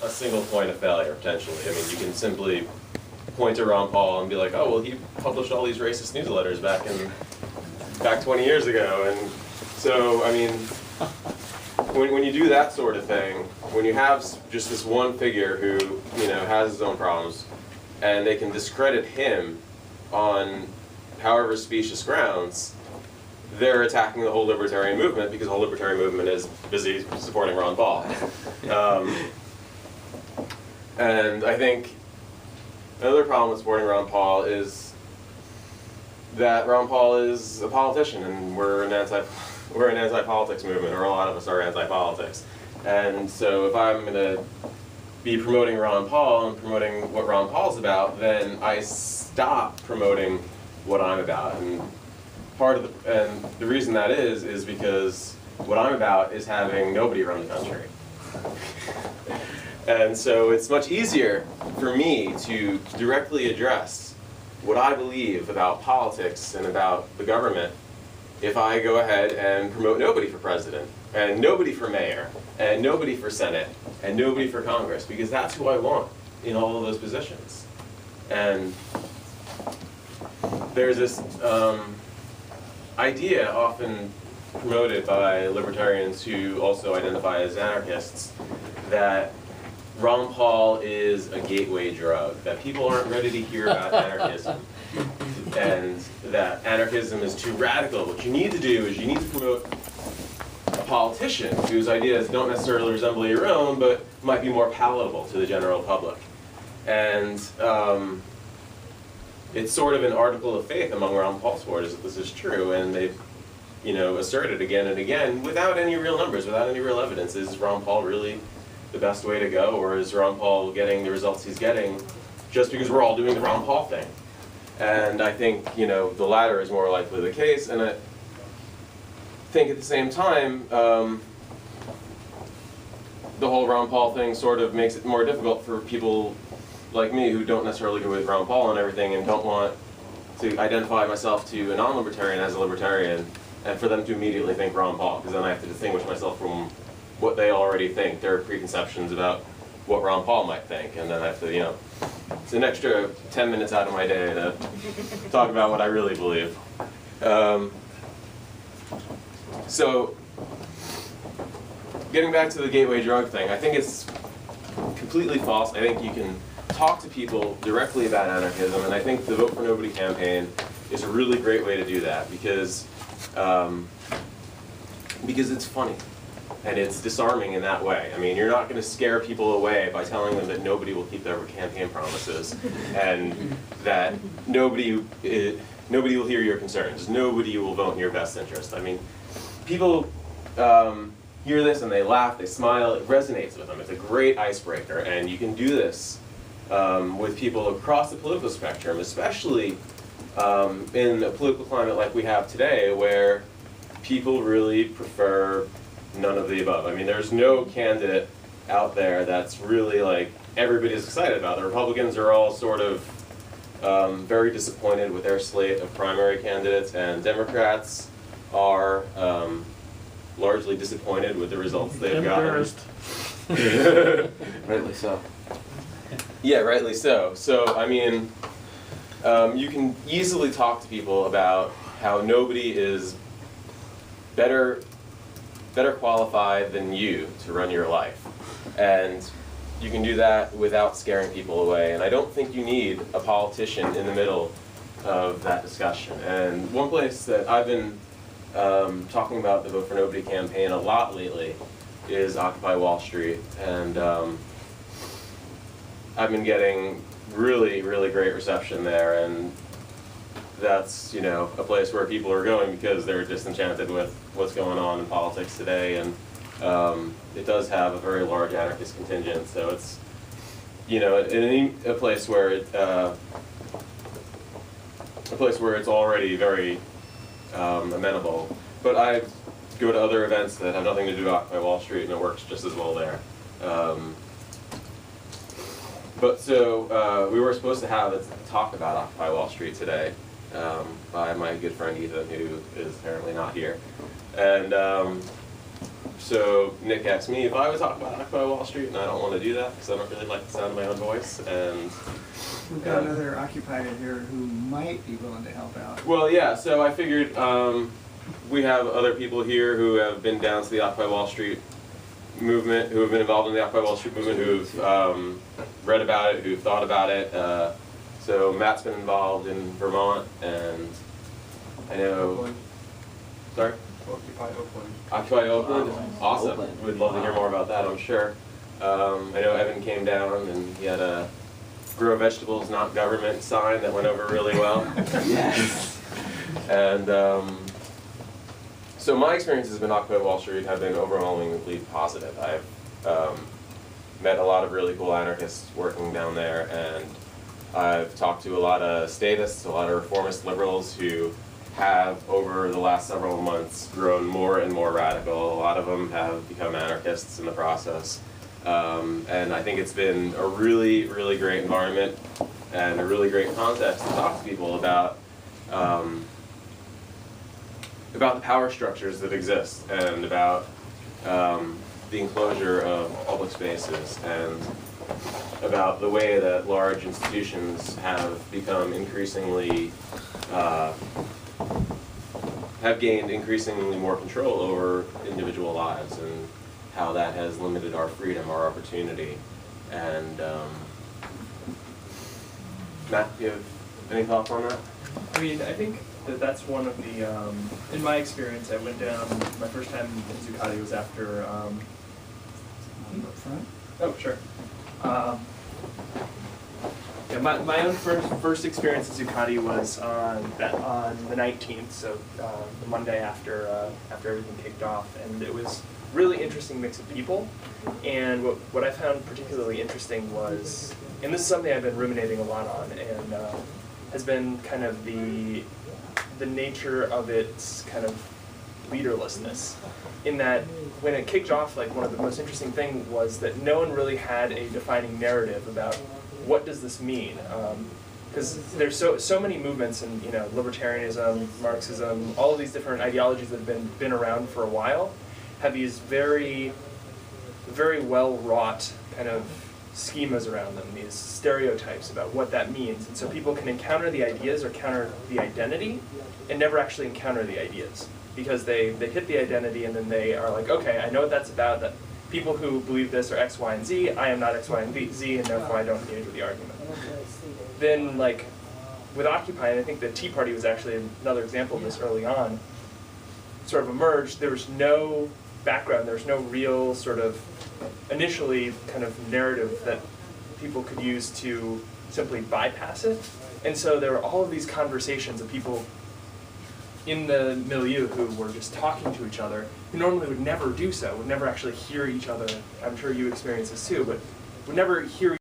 a single point of failure, potentially. I mean, you can simply point to Ron Paul and be like, oh, well, he published all these racist newsletters back 20 years ago. And so, I mean, when you do that sort of thing, when you have just this one figure who, you know, has his own problems, and they can discredit him on however specious grounds, they're attacking the whole libertarian movement because the whole libertarian movement is busy supporting Ron Paul. And I think another problem with supporting Ron Paul is that Ron Paul is a politician, and we're an anti-politics movement, or a lot of us are anti-politics. And so if I'm going to be promoting Ron Paul and promoting what Ron Paul's about, then I stop promoting what I'm about. And the reason that is because what I'm about is having nobody run the country. And so it's much easier for me to directly address what I believe about politics and about the government if I go ahead and promote nobody for president, and nobody for mayor, and nobody for Senate, and nobody for Congress, because that's who I want in all of those positions. And there's this idea often promoted by libertarians who also identify as anarchists that Ron Paul is a gateway drug, that people aren't ready to hear about anarchism, and that anarchism is too radical. What you need to do is you need to promote a politician whose ideas don't necessarily resemble your own, but might be more palatable to the general public. And it's sort of an article of faith among Ron Paul supporters that this is true, and they've, you know, asserted again and again without any real numbers, without any real evidence. Is Ron Paul really the best way to go, or is Ron Paul getting the results he's getting just because we're all doing the Ron Paul thing? And I think, you know, the latter is more likely the case, and I think at the same time, the whole Ron Paul thing sort of makes it more difficult for people like me who don't necessarily go with Ron Paul and everything and don't want to identify myself to a non-libertarian as a libertarian, and for them to immediately think Ron Paul, because then I have to distinguish myself from what they already think, their preconceptions about what Ron Paul might think, and then I have to, you know, it's an extra 10 minutes out of my day to talk about what I really believe. So, getting back to the gateway drug thing, I think it's completely false. I think you can talk to people directly about anarchism, and I think the Vote for Nobody campaign is a really great way to do that because it's funny. And it's disarming in that way. I mean, you're not going to scare people away by telling them that nobody will keep their campaign promises, and that nobody will hear your concerns. Nobody will vote in your best interest. I mean, people hear this and they laugh, they smile. It resonates with them. It's a great icebreaker, and you can do this with people across the political spectrum, especially in a political climate like we have today, where people really prefer none of the above. I mean, there's no candidate out there that's really like everybody's excited about. The Republicans are all sort of very disappointed with their slate of primary candidates, and Democrats are largely disappointed with the results they've gotten. Rightly so. Yeah, rightly so. So, I mean, you can easily talk to people about how nobody is better qualified than you to run your life. And you can do that without scaring people away. And I don't think you need a politician in the middle of that discussion. And one place that I've been talking about the Vote for Nobody campaign a lot lately is Occupy Wall Street. And I've been getting really, really great reception there. And that's, you know, a place where people are going because they're disenchanted with what's going on in politics today, and it does have a very large anarchist contingent. So it's, you know, a place where it's already very amenable. But I go to other events that have nothing to do with Occupy Wall Street, and it works just as well there. But so we were supposed to have a talk about Occupy Wall Street today. By my good friend Ethan, who is apparently not here. And so Nick asked me if I would talk about Occupy Wall Street, and I don't want to do that because I don't really like the sound of my own voice. And we've got another occupier here who might be willing to help out. Well, yeah. So I figured we have other people here who have been down to the Occupy Wall Street movement, who have been involved in the Occupy Wall Street movement, who've read about it, who've thought about it. So Matt's been involved in Vermont, and I know. Oakland. Sorry. Occupy Oakland. Occupy Oakland. Awesome. Oakland. We'd love to hear more about that, I'm sure. I know Evan came down and he had a "Grow Vegetables, Not Government" sign that went over really well. Yes. And so my experiences in Occupy Wall Street have been overwhelmingly positive. I've met a lot of really cool anarchists working down there, and I've talked to a lot of statists, a lot of reformist liberals who have, over the last several months, grown more and more radical. A lot of them have become anarchists in the process. And I think it's been a really, really great environment and a really great context to talk to people about the power structures that exist, and about the enclosure of public spaces, and about the way that large institutions have become increasingly have gained increasingly more control over individual lives, and how that has limited our freedom, our opportunity. And Matt, do you have any thoughts on that? I mean, I think that that's one of the, in my experience, I went down, my first time in Zuccotti was after, Up front? oh, sure. Yeah, my own first experience at Zuccotti was on the 19th, so the Monday after everything kicked off, and it was a really interesting mix of people. And what I found particularly interesting was, and this is something I've been ruminating a lot on, and has been kind of the nature of its kind of leaderlessness. In that, when it kicked off, like, one of the most interesting things was that no one really had a defining narrative about what does this mean. Because there's so many movements in, you know, libertarianism, Marxism, all of these different ideologies that have been around for a while, have these very, very well wrought kind of schemas around them, these stereotypes about what that means. And so people can encounter the ideas or counter the identity and never actually encounter the ideas, because they hit the identity and then they are like, okay, I know what that's about, that people who believe this are X, Y, and Z, I am not X, Y, and Z, and therefore I don't engage with the argument. Then, like, with Occupy, and I think the Tea Party was actually another example of this early on, sort of emerged, there was no background, there was no real sort of initially kind of narrative that people could use to simply bypass it. And so there were all of these conversations of people in the milieu who were just talking to each other, who normally would never do so, would never actually hear each other. I'm sure you experience this too, but would never hear